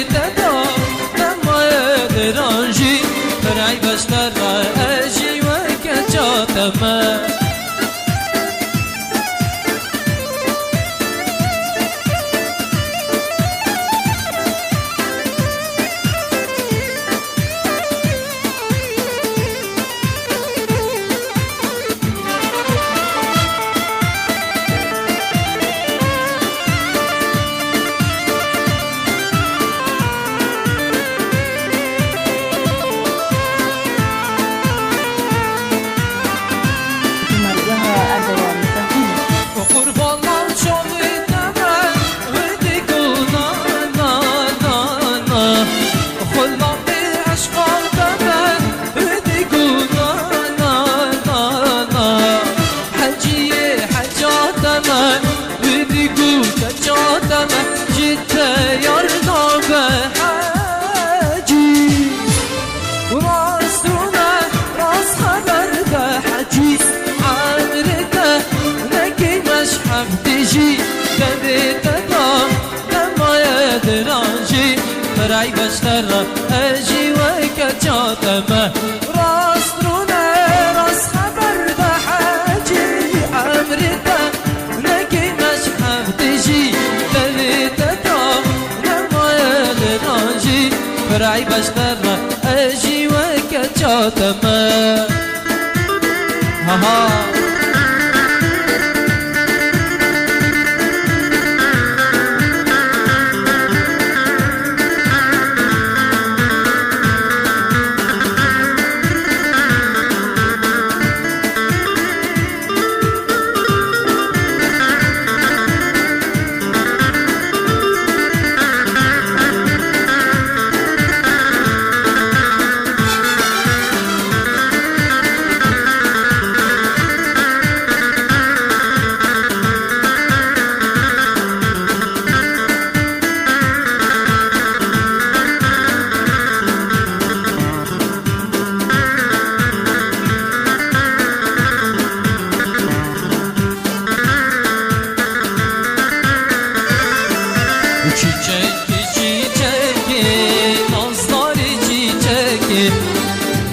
تدا لما يدرانجي برعي بشتر أجي وكجاتما برعي بشتر أجي وكجاتما راس رونا راس خبر ده حاجي عمرتا نكي مش حفتجي دليتتا لما يدرانجي برعي بشتر أجي وكجاتما ها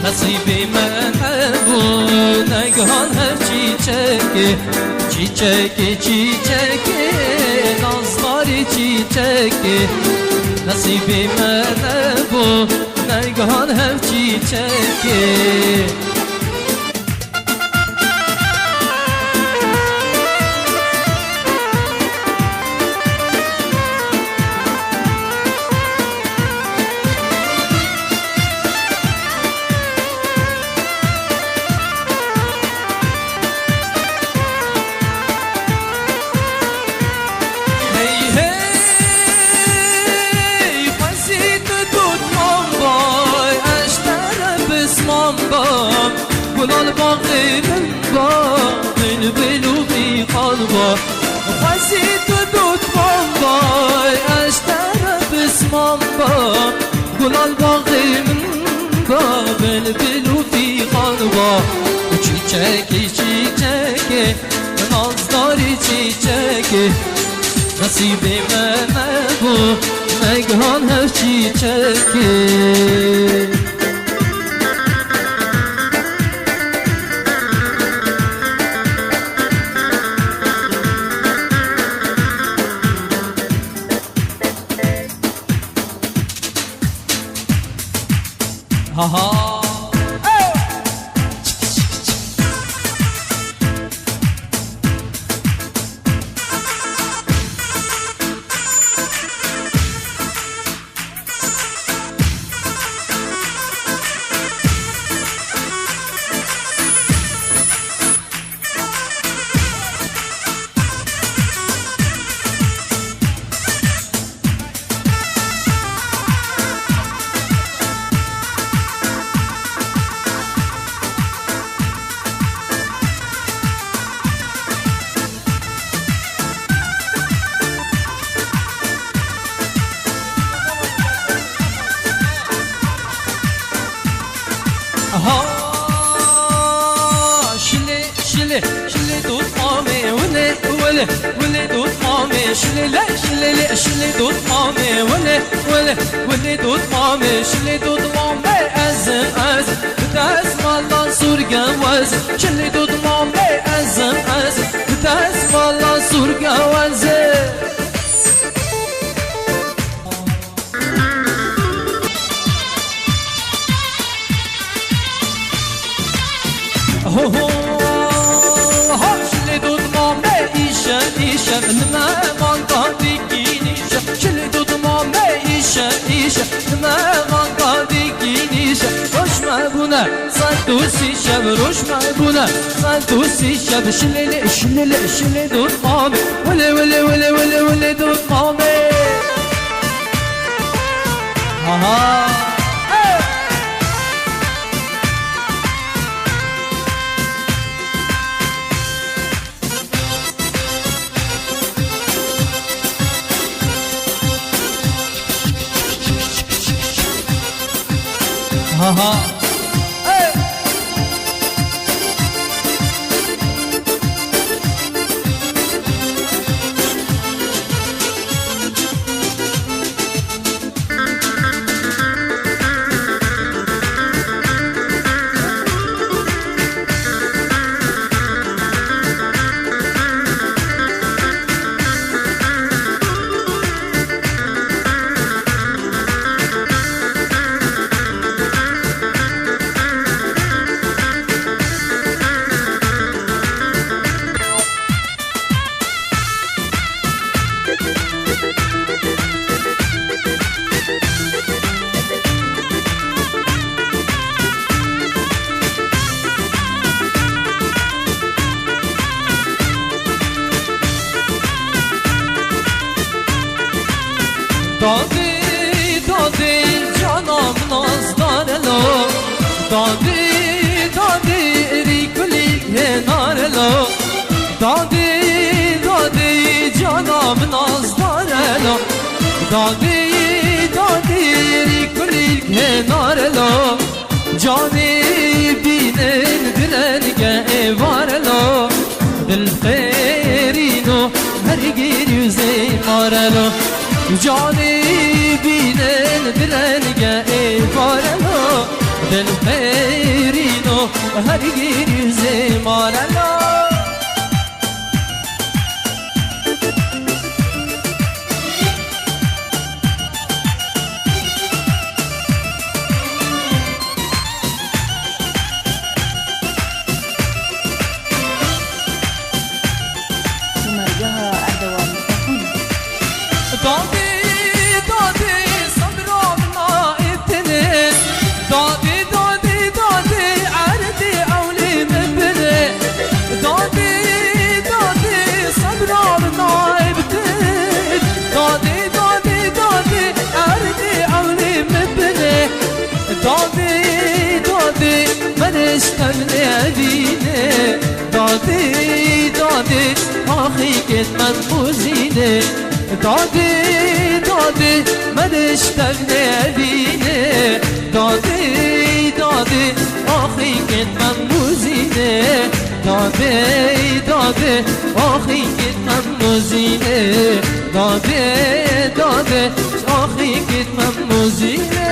نصيبي من هبو نگهان هر چیچکی چیچکی چیچکی نازداری چیچکی نصیبی من هبو نگهان هر چیچکی گلال باقی من با من بلو بی قلبا خواستی تو دوت من بای اشتر بسمان با گلال باقی من با من بلو بی قلبا چیچکی چیچکی نازداری چیچکی نصیب من نبو نگهان هر چیچکی ha ha شلي دوت قامي ولي ولا ولا دوت مامي شلي شلي شلي دوت مامي ولا ولا ولا دوت مامي شلي دوت مامي أزم أزم بتأزم الله صور جواز شلي دوت مامي أزم أزم بتأزم الله صور جواز هو هو شلي دوت مامي إيشا إيشا ما منطق بيكينيشا شلي دوت مامي إيشا إيشا ما منطق بيكينيشا روش ما بونا صدوسي شاب روش ما بونا صدوسي شاب شلي شلي شلي دوت مامي ولا ولا ولا ولا ولا دوت مامي ها ها ها ها دادی دادی جانم نازدار لو دادی دادی ری کلی کنار لو دادی دادی جانم نازدار لو دادی دادی ری کلی کنار لو جانی بینن دلنگه وار لو دل خیرینو هرگیر yüzey marelo جانی بینن دلنگه وارلو دل خیرینو هرگیر yüzey marelo دادی دادی صبرنا ابتني دادي دادي دادي عردي أولي مبني دادي دادي صبرنا ابتني دادي دادي دادي عردي أولي مبني دادي دادي من استمني أبيني دادي دادي آخي كت من بوزيني دادی دادی من اشتقنی بینه دادی دادی آخی کت من موزینه دادی دادی آخی کت من موزینه دادی دادی آخی کت من موزینه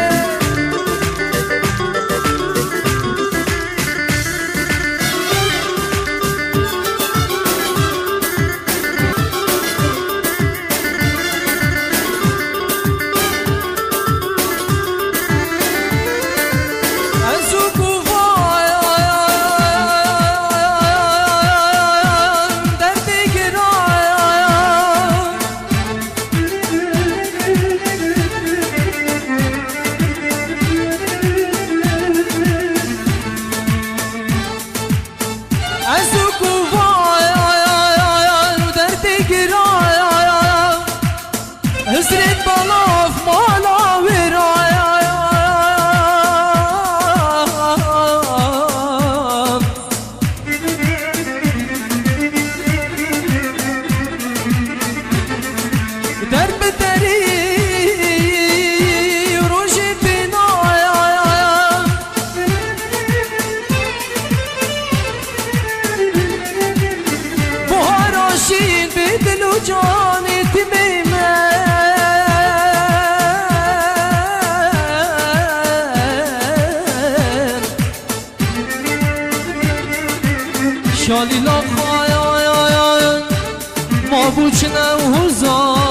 بوچنه و هزان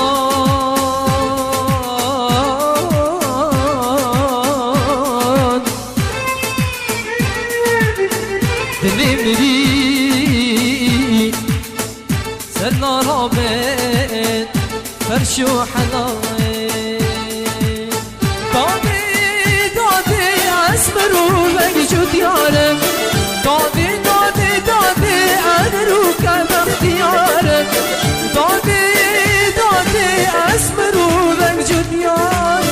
دلی میری سرنا رابط فرش و حناین دادی دادی اسمر و بنجود یارم دادی دادی دادی ادرو کم اختیارم دادی دادی اسمر و بنجود یارم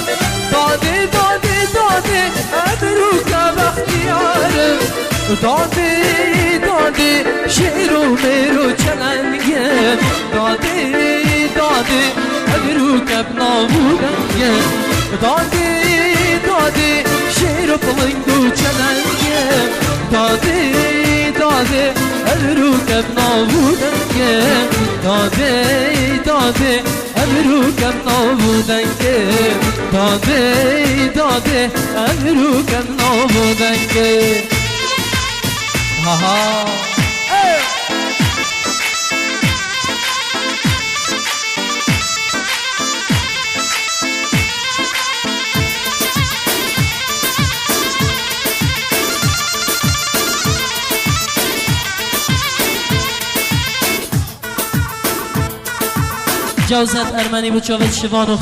دادی دادی دادی ادرو کم اختیارم دادی دادی شیر و میر و چلنگه دادی دادی ادرو کم نابودنگه دادی دادی شیر و پلنگ و چلنگه دادی دادی ادرو کم نابودنگه دادی دادی ادرو کم نابودنگه دادی دادی ادرو کم نابودنگه ها ها جوزت ارمنی بچاوت شوانو